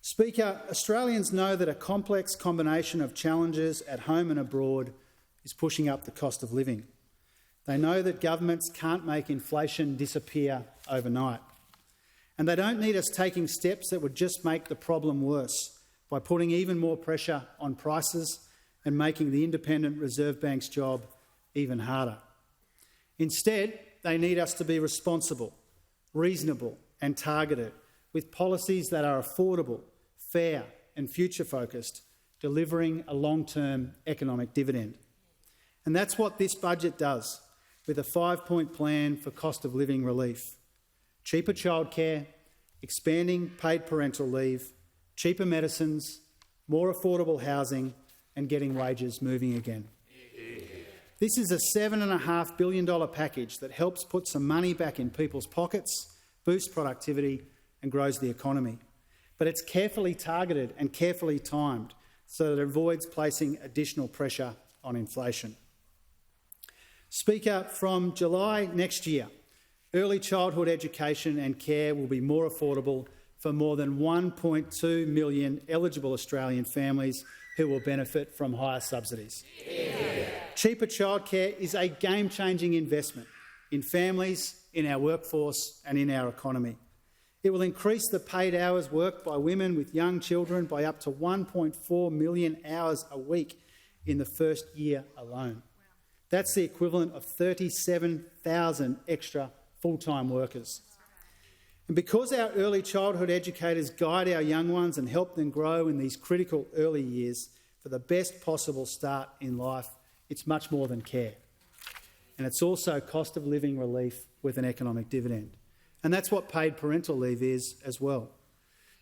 Speaker, Australians know that a complex combination of challenges at home and abroad is pushing up the cost of living. They know that governments can't make inflation disappear overnight. And they don't need us taking steps that would just make the problem worse by putting even more pressure on prices and making the Independent Reserve Bank's job even harder. Instead, they need us to be responsible, reasonable and targeted, with policies that are affordable, fair and future-focused, delivering a long-term economic dividend. And that's what this budget does, with a 5-point plan for cost of living relief. Cheaper childcare, expanding paid parental leave, cheaper medicines, more affordable housing and getting wages moving again. This is a $7.5 billion package that helps put some money back in people's pockets, boosts productivity and grows the economy. But it's carefully targeted and carefully timed so that it avoids placing additional pressure on inflation. Speaker, from July next year, early childhood education and care will be more affordable for more than 1.2 million eligible Australian families who will benefit from higher subsidies. Yeah. Cheaper childcare is a game-changing investment in families, in our workforce and in our economy. It will increase the paid hours worked by women with young children by up to 1.4 million hours a week in the first year alone. That's the equivalent of 37,000 extra full-time workers. And because our early childhood educators guide our young ones and help them grow in these critical early years for the best possible start in life, it's much more than care. And it's also cost of living relief with an economic dividend. And that's what paid parental leave is as well.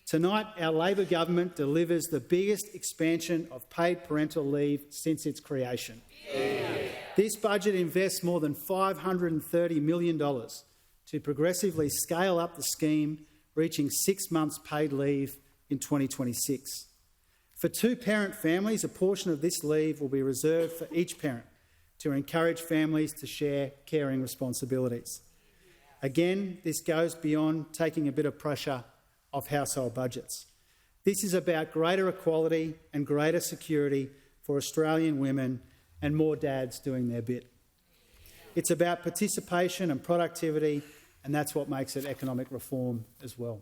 Tonight, our Labor government delivers the biggest expansion of paid parental leave since its creation. Yeah. This budget invests more than $530 million to progressively scale up the scheme, reaching 6 months paid leave in 2026. For two-parent families, a portion of this leave will be reserved for each parent to encourage families to share caring responsibilities. Again, this goes beyond taking a bit of pressure off household budgets. This is about greater equality and greater security for Australian women and more dads doing their bit. It's about participation and productivity, and that's what makes it economic reform as well.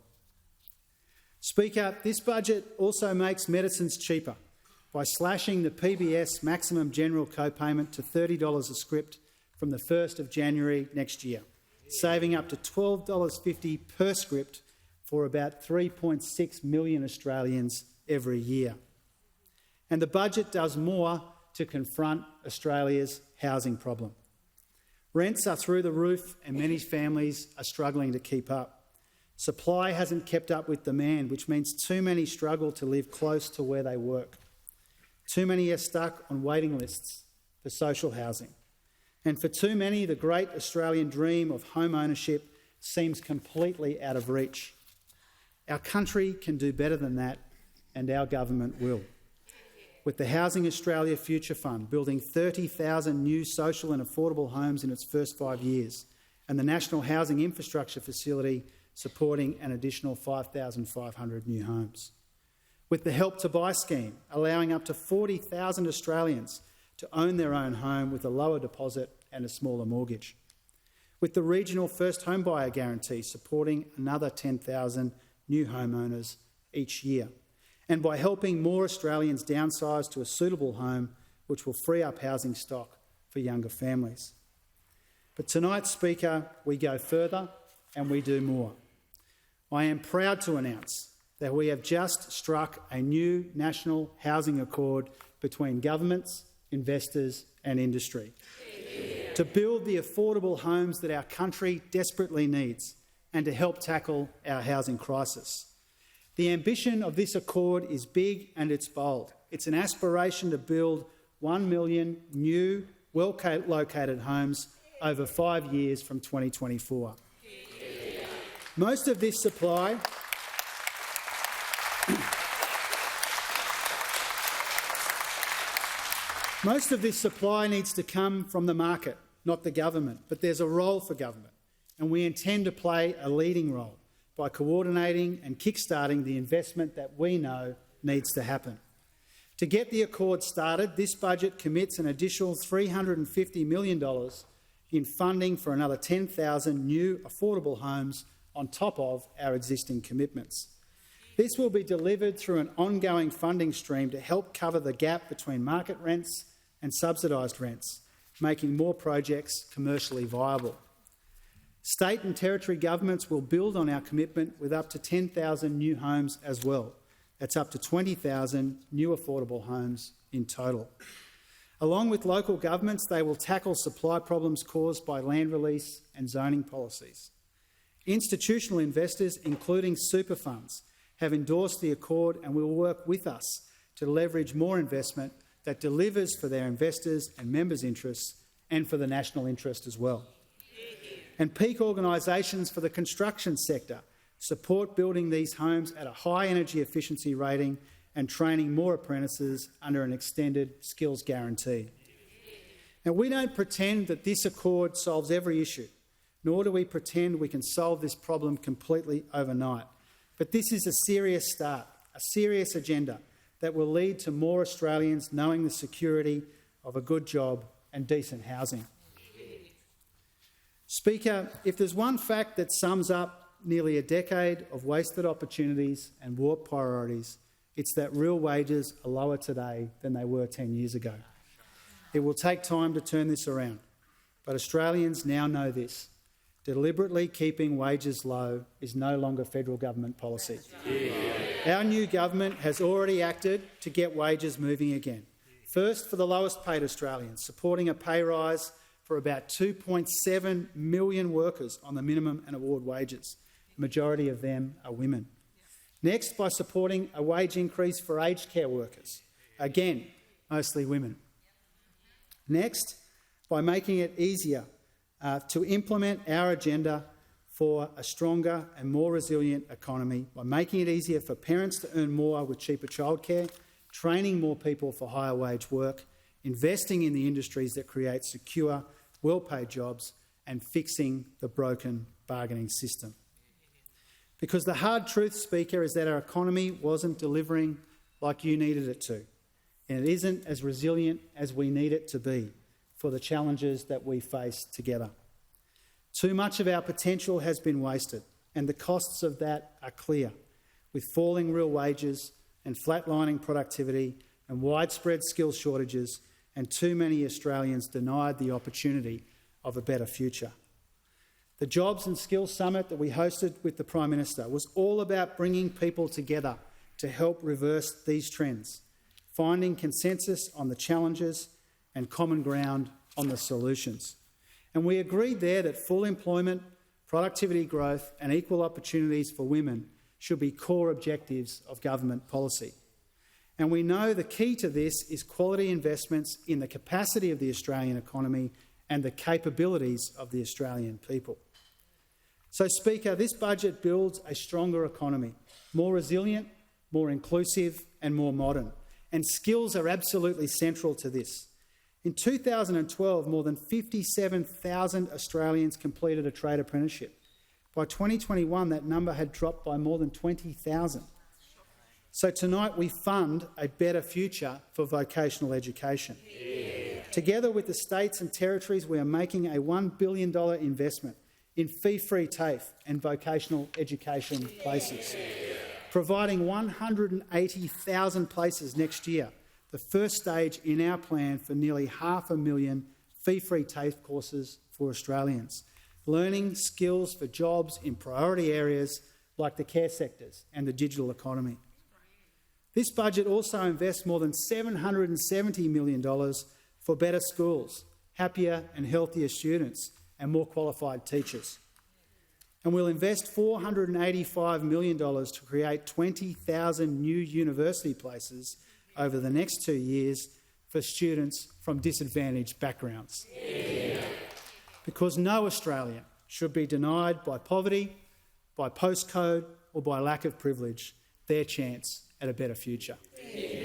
Speaker, this budget also makes medicines cheaper by slashing the PBS maximum general co-payment to $30 a script from the 1st of January next year, saving up to $12.50 per script for about 3.6 million Australians every year. And the budget does more to confront Australia's housing problem. Rents are through the roof and many families are struggling to keep up. Supply hasn't kept up with demand, which means too many struggle to live close to where they work. Too many are stuck on waiting lists for social housing. And for too many, the great Australian dream of home ownership seems completely out of reach. Our country can do better than that, and our government will. With the Housing Australia Future Fund building 30,000 new social and affordable homes in its first 5 years, and the National Housing Infrastructure Facility supporting an additional 5,500 new homes. With the Help to Buy scheme allowing up to 40,000 Australians to own their own home with a lower deposit and a smaller mortgage. With the regional first home buyer guarantee supporting another 10,000 new homeowners each year. And by helping more Australians downsize to a suitable home, which will free up housing stock for younger families. But tonight, Speaker, we go further and we do more. I am proud to announce that we have just struck a new national housing accord between governments, investors and industry to build the affordable homes that our country desperately needs and to help tackle our housing crisis. The ambition of this accord is big and it's bold. It's an aspiration to build 1 million new, well-located homes over 5 years from 2024. Most of this supply needs to come from the market, not the government, but there's a role for government, and we intend to play a leading role by coordinating and kickstarting the investment that we know needs to happen. To get the accord started, this budget commits an additional $350 million in funding for another 10,000 new affordable homes on top of our existing commitments. This will be delivered through an ongoing funding stream to help cover the gap between market rents and subsidised rents, making more projects commercially viable. State and territory governments will build on our commitment with up to 10,000 new homes as well. That's up to 20,000 new affordable homes in total. Along with local governments, they will tackle supply problems caused by land release and zoning policies. Institutional investors, including super funds, have endorsed the accord and will work with us to leverage more investment that delivers for their investors and members' interests and for the national interest as well. And peak organisations for the construction sector support building these homes at a high energy efficiency rating and training more apprentices under an extended skills guarantee. Now, we don't pretend that this accord solves every issue, nor do we pretend we can solve this problem completely overnight. But this is a serious start, a serious agenda that will lead to more Australians knowing the security of a good job and decent housing. Speaker, if there's one fact that sums up nearly a decade of wasted opportunities and warped priorities, it's that real wages are lower today than they were 10 years ago. It will take time to turn this around, but Australians now know this. Deliberately keeping wages low is no longer federal government policy. Our new government has already acted to get wages moving again. First, for the lowest paid Australians, supporting a pay rise for about 2.7 million workers on the minimum and award wages. The majority of them are women. Next, by supporting a wage increase for aged care workers. Again, mostly women. Next, by making it easier to implement our agenda for a stronger and more resilient economy, by making it easier for parents to earn more with cheaper childcare, training more people for higher wage work, investing in the industries that create secure, well-paid jobs, and fixing the broken bargaining system. Because the hard truth, Speaker, is that our economy wasn't delivering like you needed it to, and it isn't as resilient as we need it to be for the challenges that we face together. Too much of our potential has been wasted, and the costs of that are clear, with falling real wages and flatlining productivity and widespread skills shortages, and too many Australians denied the opportunity of a better future. The Jobs and Skills Summit that we hosted with the Prime Minister was all about bringing people together to help reverse these trends, finding consensus on the challenges and common ground on the solutions. And we agreed there that full employment, productivity growth and equal opportunities for women should be core objectives of government policy. And we know the key to this is quality investments in the capacity of the Australian economy and the capabilities of the Australian people. So, Speaker, this budget builds a stronger economy, more resilient, more inclusive and more modern. And skills are absolutely central to this. In 2012, more than 57,000 Australians completed a trade apprenticeship. By 2021, that number had dropped by more than 20,000. So tonight we fund a better future for vocational education. Yeah. Together with the states and territories, we are making a $1 billion investment in fee-free TAFE and vocational education places, providing 180,000 places next year, the first stage in our plan for nearly 500,000 fee-free TAFE courses for Australians, learning skills for jobs in priority areas like the care sectors and the digital economy. This budget also invests more than $770 million for better schools, happier and healthier students and more qualified teachers. And we'll invest $485 million to create 20,000 new university places over the next 2 years for students from disadvantaged backgrounds. Yeah. Because no Australian should be denied by poverty, by postcode or by lack of privilege their chance at a better future. Yeah.